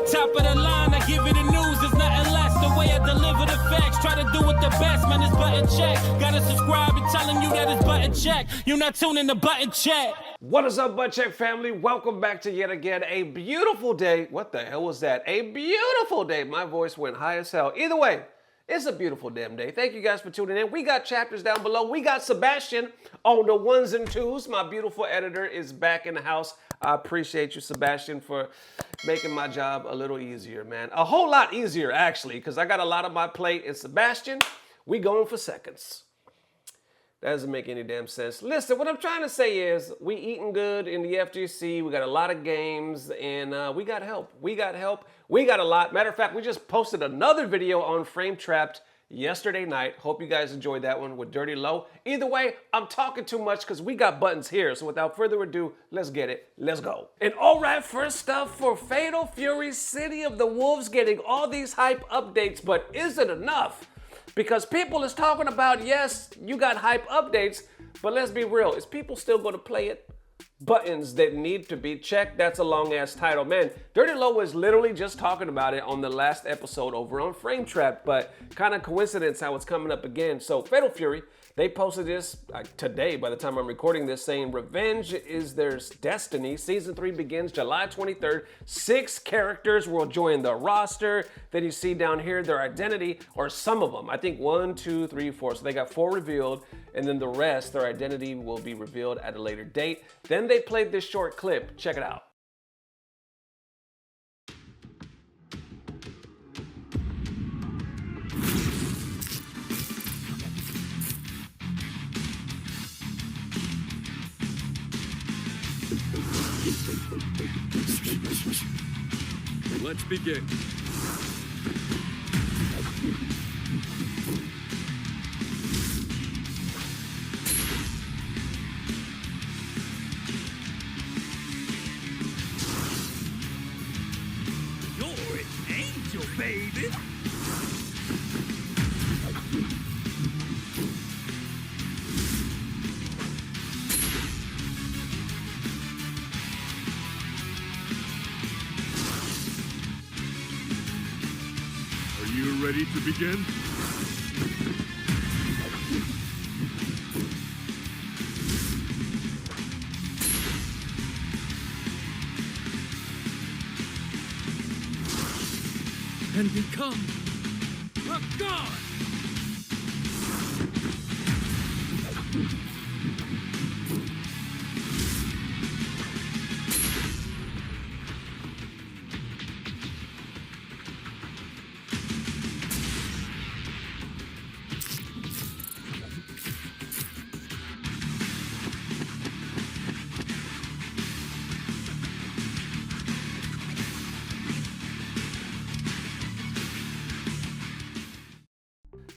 Top of the line, I give you the news, there's nothing less. The way I deliver the facts, try to do it the best, man, it's button check. Gotta subscribe and telling you that it's button check. You're not tuning to button check. What is up, Butt Check family? Welcome back to yet again a beautiful day. What the hell was that? A beautiful day. My voice went high as hell. Either way, it's a beautiful damn day. Thank you guys for tuning in. We got chapters down below. We got Sebastian on the ones and twos. My beautiful editor is back in the house. I appreciate you, Sebastian, for making my job a little easier, man. A whole lot easier, actually, because I got a lot on my plate. And Sebastian, we going for seconds. That doesn't make any damn sense. Listen, what I'm trying to say is we eating good in the FGC. We got a lot of games, and we got help. We got help. We got a lot. Matter of fact, we just posted another video on Frame Trapped yesterday night. Hope you guys enjoyed that one with Dirty Low. Either way, I'm talking too much because we got buttons here. So without further ado, let's get it. Let's go. And all right, first up for Fatal Fury, City of the Wolves, getting all these hype updates, but is it enough? Because people is talking about, yes, you got hype updates, but let's be real. Is people still going to play it? Buttons that need to be checked. That's a long ass title. Man, Dirty Low was literally just talking about it on the last episode over on Frame Trap, but kind of coincidence how it's coming up again. So Fatal Fury, they posted this today by the time I'm recording this, saying revenge is their destiny. Season 3 begins July 23rd. 6 characters will join the roster. Then you see down here their identity, or some of them. I think 1, 2, 3, 4. So they got 4 revealed, and then the rest, their identity will be revealed at a later date. Then they played this short clip. Check it out. Let's begin. You're an angel, baby. Are you ready to begin? And become a god!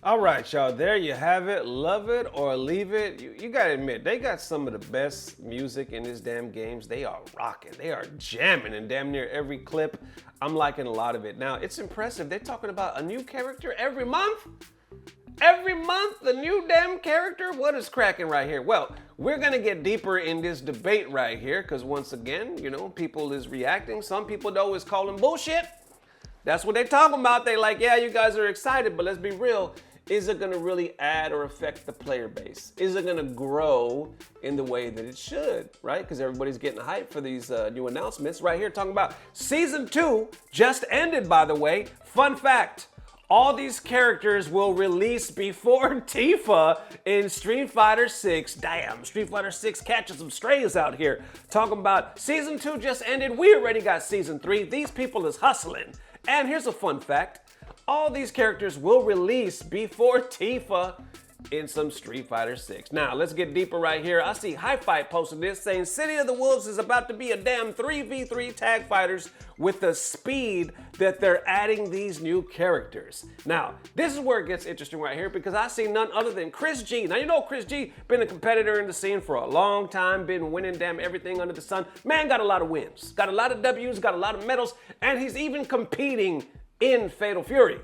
All right, y'all, there you have it. Love it or leave it. You gotta admit, they got some of the best music in this damn games. They are rocking, they are jamming in damn near every clip. I'm liking a lot of it. Now, it's impressive. They're talking about a new character every month. Every month, the new damn character? What is cracking right here? Well, we're gonna get deeper in this debate right here, because once again, you know, people is reacting. Some people, though, is calling bullshit. That's what they're talking about. They like, yeah, you guys are excited, but let's be real. Is it gonna really add or affect the player base? Is it gonna grow in the way that it should, right? Because everybody's getting hyped for these new announcements. Right here, talking about Season 2 just ended, by the way. Fun fact, all these characters will release before Tifa in Street Fighter 6. Damn, Street Fighter 6 catching some strays out here. Talking about Season 2 just ended. We already got Season 3. These people is hustling. And here's a fun fact. All these characters will release before Tifa in some Street Fighter 6. Now, let's get deeper right here. I see Hi-Fi posted this saying City of the Wolves is about to be a damn 3v3 tag fighters with the speed that they're adding these new characters. Now, this is where it gets interesting right here because I see none other than Chris G. Now, you know Chris G been a competitor in the scene for a long time, been winning damn everything under the sun. Man got a lot of wins, got a lot of W's, got a lot of medals, and he's even competing in Fatal Fury.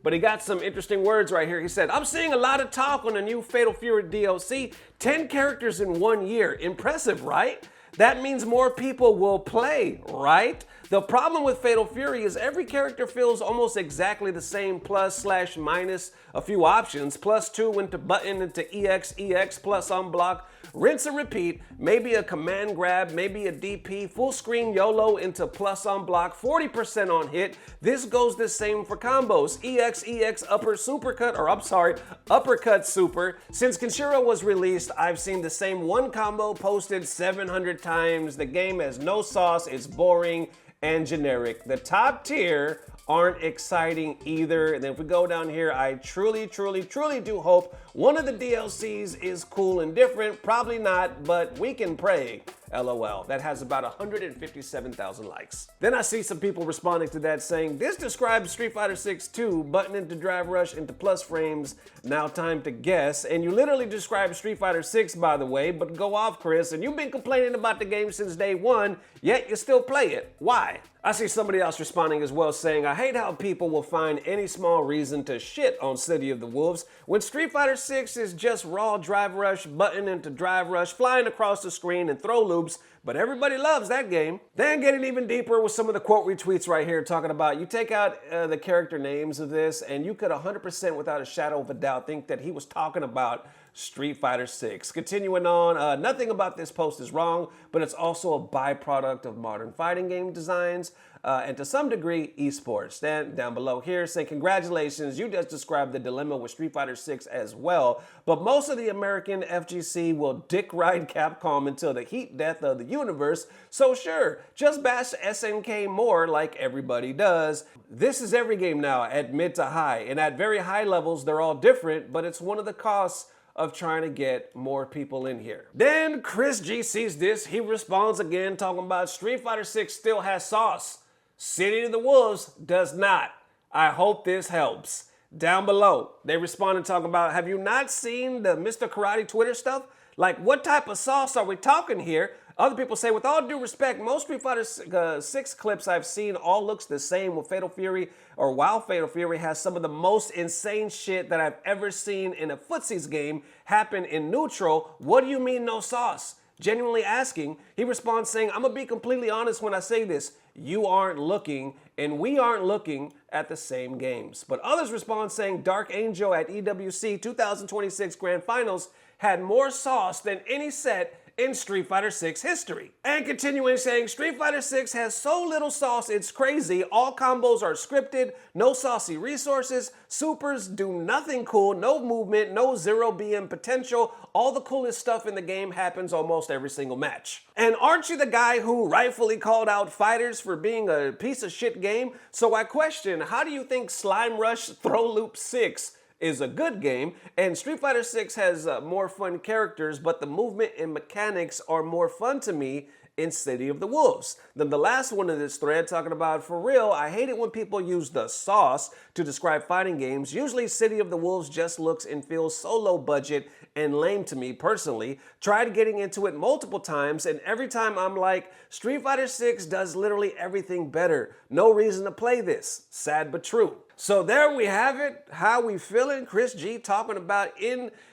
But he got some interesting words right here. He said, I'm seeing a lot of talk on the new Fatal Fury DLC. 10 characters in 1 year. Impressive, right? That means more people will play, right? The problem with Fatal Fury is every character feels almost exactly the same, plus/minus a few options, +2 into button into EX, plus unblock, rinse and repeat, maybe a command grab, maybe a DP, full screen YOLO into plus unblock, 40% on hit. This goes the same for combos, EX, upper supercut, or I'm sorry, uppercut super. Since Kenshiro was released, I've seen the same one combo posted 700 times. The game has no sauce, it's boring and generic. The top tier aren't exciting either. And then if we go down here, I truly do hope one of the DLCs is cool and different. Probably not, but we can pray. LOL. That has about 157,000 likes. Then I see some people responding to that saying, this describes Street Fighter 6 2, button into drive rush into plus frames, now time to guess. And you literally describe Street Fighter 6, by the way, but go off, Chris, and you've been complaining about the game since day one, yet you still play it. Why? I see somebody else responding as well saying, I hate how people will find any small reason to shit on City of the Wolves when Street Fighter 6 is just raw drive rush, button into drive rush, flying across the screen and throw loops, but everybody loves that game. Then getting even deeper with some of the quote retweets right here talking about, you take out the character names of this and you could 100% without a shadow of a doubt think that he was talking about Street Fighter 6. Continuing on, nothing about this post is wrong, but it's also a byproduct of modern fighting game designs and to some degree, esports. Then down below here saying, congratulations, you just described the dilemma with Street Fighter 6 as well, but most of the American FGC will dick ride Capcom until the heat death of the universe, so sure, just bash SNK more like everybody does. This is every game now at mid to high, and at very high levels, they're all different, but it's one of the costs of trying to get more people in here. Then Chris G sees this, he responds again talking about Street Fighter 6 still has sauce. City of the Wolves does not. I hope this helps. Down below, they responded talking about, have you not seen the Mr. Karate Twitter stuff? Like, what type of sauce are we talking here? Other people say, with all due respect, most Street Fighter 6 clips I've seen all looks the same with Fatal Fury, or while Fatal Fury has some of the most insane shit that I've ever seen in a footsies game happen in neutral. What do you mean no sauce? Genuinely asking, he responds saying, I'm gonna be completely honest when I say this. You aren't looking, and we aren't looking at the same games. But others respond saying, Dark Angel at EWC 2026 Grand Finals had more sauce than any set in Street Fighter 6 history. And continuing saying, Street Fighter 6 has so little sauce, it's crazy. All combos are scripted, no saucy resources, supers do nothing cool, no movement, no 0 BM potential. All the coolest stuff in the game happens almost every single match. And aren't you the guy who rightfully called out fighters for being a piece of shit game? So I question, how do you think Slime Rush Throw Loop 6 is a good game, and Street Fighter 6 has more fun characters, but the movement and mechanics are more fun to me in City of the Wolves? Then the last one of this thread talking about, for real, I hate it when people use the sauce to describe fighting games. Usually City of the Wolves just looks and feels so low budget and lame to me personally. Tried getting into it multiple times, and every time I'm like, Street Fighter 6 does literally everything better. No reason to play this. Sad but true. So there we have it. How we feeling? Chris G talking about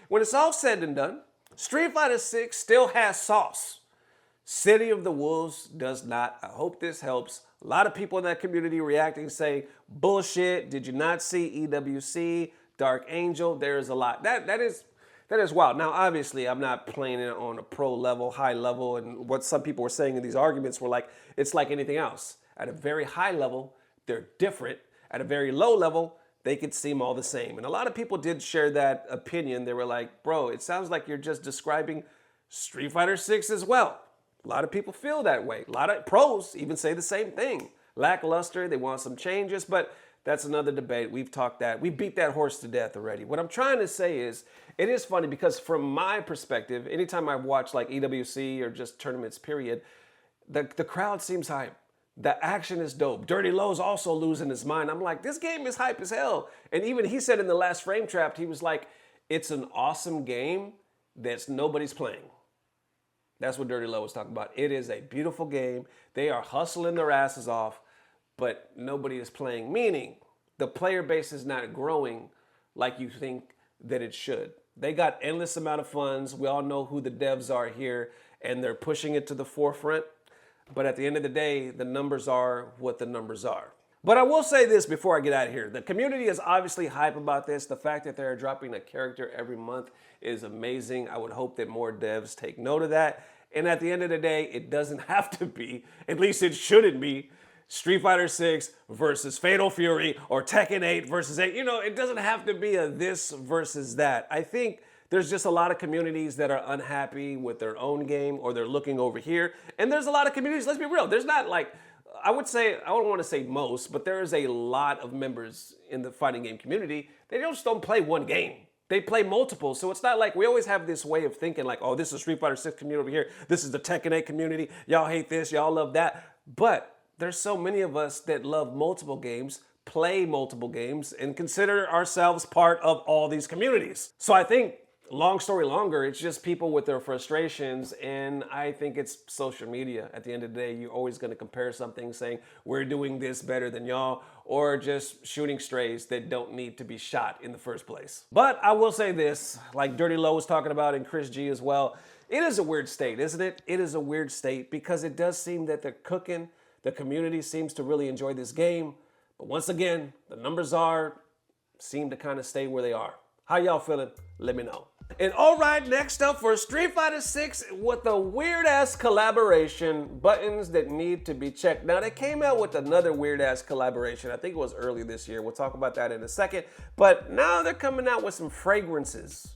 when it's all said and done, Street Fighter 6 still has sauce. City of the Wolves does not. I hope this helps. A lot of people in that community reacting saying, bullshit, did you not see EWC, Dark Angel? There is a lot. That is wild. Now, obviously, I'm not playing it on a pro level, high level, and what some people were saying in these arguments were like, it's like anything else. At a very high level, they're different. At a very low level, they could seem all the same. And a lot of people did share that opinion. They were like, bro, it sounds like you're just describing Street Fighter 6 as well. A lot of people feel that way. A lot of pros even say the same thing. Lackluster, they want some changes, but that's another debate. We've talked that. We beat that horse to death already. What I'm trying to say is, it is funny because from my perspective, anytime I watch like EWC or just tournaments period, the crowd seems hype. The action is dope. Dirty Lowe's also losing his mind. I'm like, this game is hype as hell. And even he said in the last Frame Trapped, he was like, it's an awesome game that's nobody's playing. That's what Dirty Lowe was talking about. It is a beautiful game. They are hustling their asses off, but nobody is playing. Meaning, the player base is not growing like you think that it should. They got endless amount of funds. We all know who the devs are here, and they're pushing it to the forefront. But at the end of the day, the numbers are what the numbers are. But I will say this before I get out of here. The community is obviously hype about this. The fact that they're dropping a character every month is amazing. I would hope that more devs take note of that. And at the end of the day, it doesn't have to be, at least it shouldn't be, Street Fighter 6 versus Fatal Fury or Tekken 8 versus 8. You know, it doesn't have to be a this versus that. I think there's just a lot of communities that are unhappy with their own game or they're looking over here. And there's a lot of communities, let's be real, there's not like, I would say, I don't want to say most, but there is a lot of members in the fighting game community. They just don't play one game. They play multiple. So it's not like we always have this way of thinking like, oh, this is Street Fighter 6 community over here. This is the Tekken 8 community. Y'all hate this. Y'all love that. But there's so many of us that love multiple games, play multiple games, and consider ourselves part of all these communities. So I think, long story longer, it's just people with their frustrations, and I think it's social media. At the end of the day, you're always going to compare something saying, we're doing this better than y'all, or just shooting strays that don't need to be shot in the first place. But I will say this, like Dirty Low was talking about and Chris G as well, it is a weird state, isn't it? It is a weird state because it does seem that they're cooking. The community seems to really enjoy this game. But once again, the numbers seem to kind of stay where they are. How y'all feeling? Let me know. And all right, next up for Street Fighter 6 with the weird-ass collaboration, buttons that need to be checked. Now, they came out with another weird-ass collaboration. I think it was early this year. We'll talk about that in a second. But now they're coming out with some fragrances.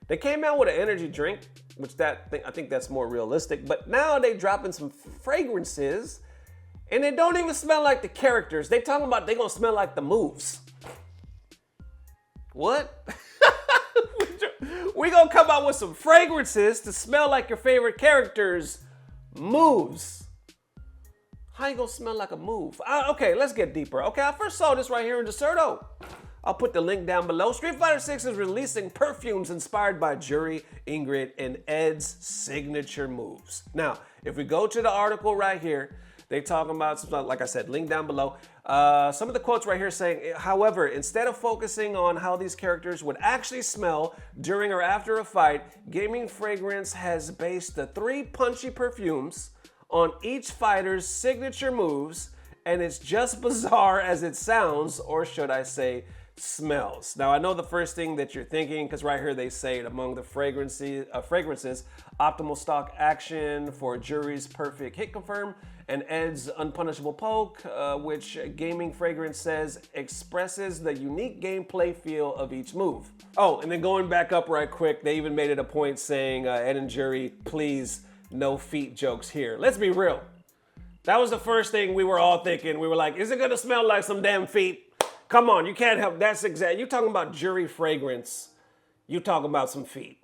They came out with an energy drink, which I think that's more realistic. But now they dropping some fragrances, and they don't even smell like the characters. They talking about they gonna smell like the moves. What? We gonna come out with some fragrances to smell like your favorite characters' moves. How you gonna smell like a move? Okay, let's get deeper. Okay, I first saw this right here in Dexerto. I'll put the link down below. Street Fighter 6 is releasing perfumes inspired by Juri, Ingrid, and Ed's signature moves. Now, if we go to the article right here, they talking about, like I said, link down below. Some of the quotes right here saying, however, instead of focusing on how these characters would actually smell during or after a fight, Gaming Fragrance has based the 3 punchy perfumes on each fighter's signature moves, and it's just bizarre as it sounds, or should I say, smells. Now, I know the first thing that you're thinking, because right here they say it among the fragrances, optimal stock action for Juri's perfect hit confirm, and Ed's unpunishable poke, which Gaming Fragrance says expresses the unique gameplay feel of each move. Oh, and then going back up right quick, they even made it a point saying, Ed and Juri, please, no feet jokes here. Let's be real. That was the first thing we were all thinking. We were like, is it gonna smell like some damn feet? Come on, you can't help, that's exact. You talking about Juri Fragrance, you talking about some feet.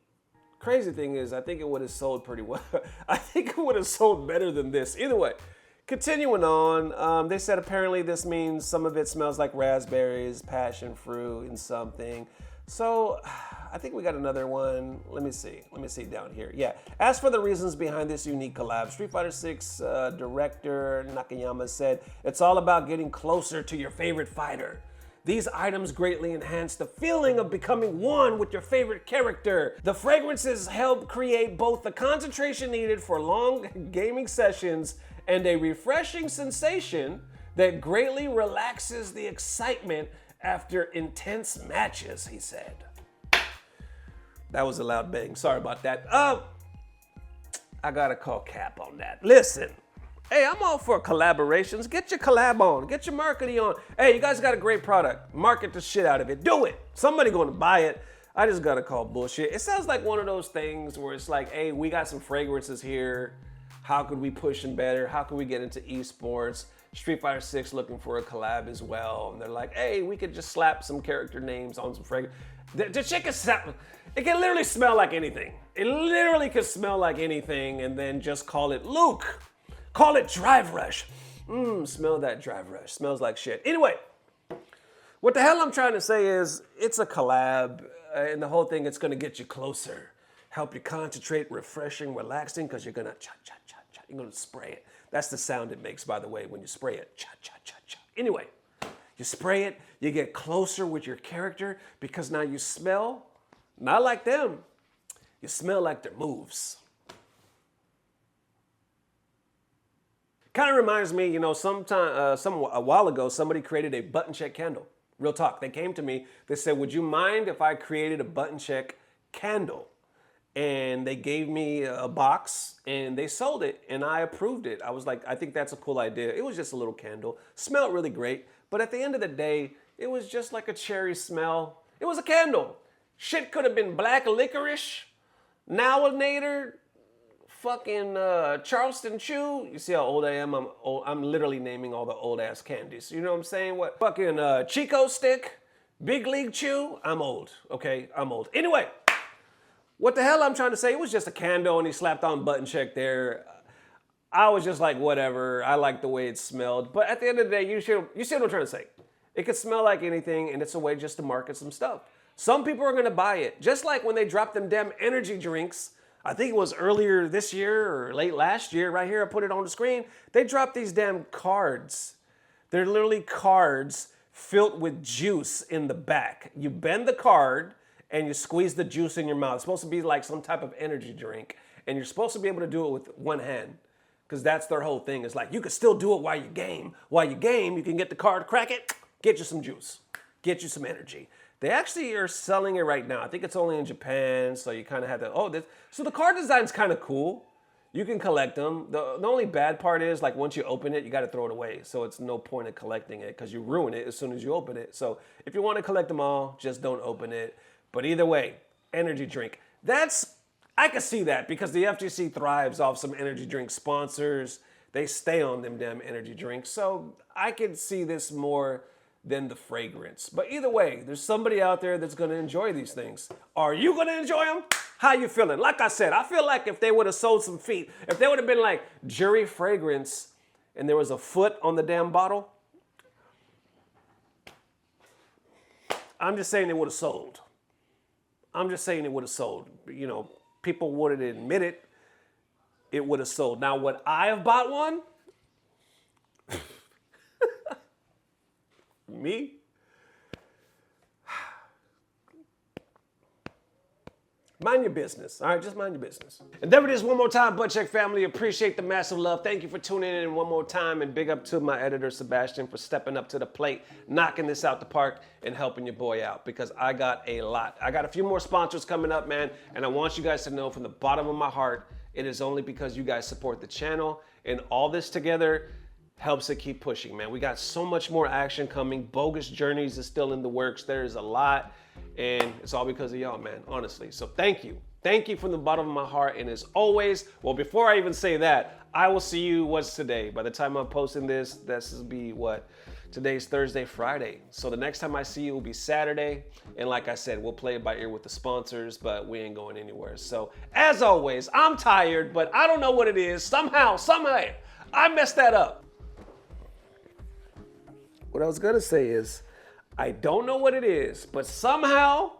Crazy thing is, I think it would have sold pretty well. I think it would have sold better than this. Either way, continuing on, they said apparently this means some of it smells like raspberries, passion fruit, and something. So I think we got another one. Let me see down here. Yeah, as for the reasons behind this unique collab, Street Fighter 6 director Nakayama said, it's all about getting closer to your favorite fighter. These items greatly enhance the feeling of becoming one with your favorite character. The fragrances help create both the concentration needed for long gaming sessions and a refreshing sensation that greatly relaxes the excitement after intense matches, he said. That was a loud bang. Sorry about that. I gotta call cap on that. Listen. Hey, I'm all for collaborations. Get your collab on. Get your marketing on. Hey, you guys got a great product. Market the shit out of it. Do it. Somebody gonna buy it. I just gotta call bullshit. It sounds like one of those things where it's like, hey, we got some fragrances here. How could we push them better? How could we get into esports? Street Fighter 6 looking for a collab as well. And they're like, hey, we could just slap some character names on some fragrance. The chicken, it can literally smell like anything. It literally could smell like anything and then just call it Luke. Call it Drive Rush. Smell that Drive Rush. Smells like shit. Anyway, what the hell I'm trying to say is it's a collab and the whole thing, it's gonna get you closer. Help you concentrate, refreshing, relaxing, because you're gonna cha-cha-cha-cha. You're gonna spray it. That's the sound it makes, by the way, when you spray it. Cha-cha-cha-cha. Anyway, you spray it, you get closer with your character because now you smell, not like them, you smell like their moves. Kind of reminds me, you know, a while ago, somebody created a button check candle. Real talk. They came to me. They said, "Would you mind if I created a button check candle?" And they gave me a box and they sold it and I approved it. I was like, I think that's a cool idea. It was just a little candle. Smelled really great. But at the end of the day, it was just like a cherry smell. It was a candle. Shit could have been black licorice, Nowinator, fucking Charleston Chew. You see how old I am? I'm literally naming all the old ass candies. You know what I'm saying? What? Fucking Chico Stick, Big League Chew. I'm old, okay? I'm old. Anyway. What the hell I'm trying to say? It was just a candle and he slapped on button check there. I was just like, whatever. I like the way it smelled. But at the end of the day, you see what I'm trying to say. It could smell like anything and it's a way just to market some stuff. Some people are going to buy it. Just like when they dropped them damn energy drinks. I think it was earlier this year or late last year. Right here, I put it on the screen. They dropped these damn cards. They're literally cards filled with juice in the back. You bend the card and you squeeze the juice in your mouth. It's supposed to be like some type of energy drink. And you're supposed to be able to do it with one hand. Because that's their whole thing. It's like, you can still do it while you game. While you game, you can get the card, crack it, get you some juice. Get you some energy. They actually are selling it right now. I think it's only in Japan, so you kind of have to, so the card design's kind of cool. You can collect them. The only bad part is, like, once you open it, you got to throw it away. So it's no point in collecting it because you ruin it as soon as you open it. So if you want to collect them all, just don't open it. But either way, energy drink. I can see that because the FGC thrives off some energy drink sponsors. They stay on them damn energy drinks. So I can see this more than the fragrance. But either way, there's somebody out there that's going to enjoy these things. Are you going to enjoy them? How you feeling? Like I said, I feel like if they would have sold some feet, if they would have been like Jury fragrance and there was a foot on the damn bottle, I'm just saying it would have sold. I'm just saying it would have sold. You know, people wouldn't admit it. It would have sold. Now, would I have bought one? Me? Mind your business, all right? Just mind your business. And there it is one more time, Butt Check family. Appreciate the massive love. Thank you for tuning in one more time. And big up to my editor, Sebastian, for stepping up to the plate, knocking this out the park, and helping your boy out because I got a lot. I got a few more sponsors coming up, man. And I want you guys to know from the bottom of my heart, it is only because you guys support the channel. And all this together helps it keep pushing, man. We got so much more action coming. Bogus Journeys is still in the works. There is a lot. And it's all because of y'all, man, honestly. So thank you. Thank you from the bottom of my heart. And as always, well, before I even say that, I will see you, what's today? By the time I'm posting this will be what? Today's Thursday, Friday. So the next time I see you will be Saturday. And like I said, we'll play it by ear with the sponsors, but we ain't going anywhere. So as always, I'm tired, but I don't know what it is. Somehow, I messed that up. What I was gonna say is, I don't know what it is, but somehow,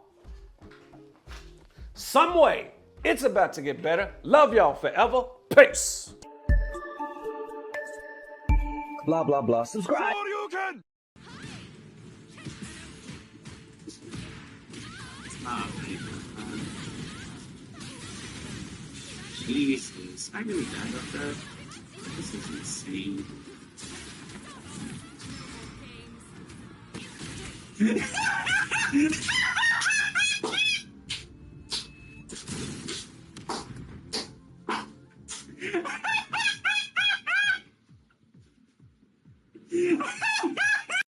some way, it's about to get better. Love y'all forever. Peace. Blah, blah, blah. Subscribe. Jesus, I really died about that. This is insane.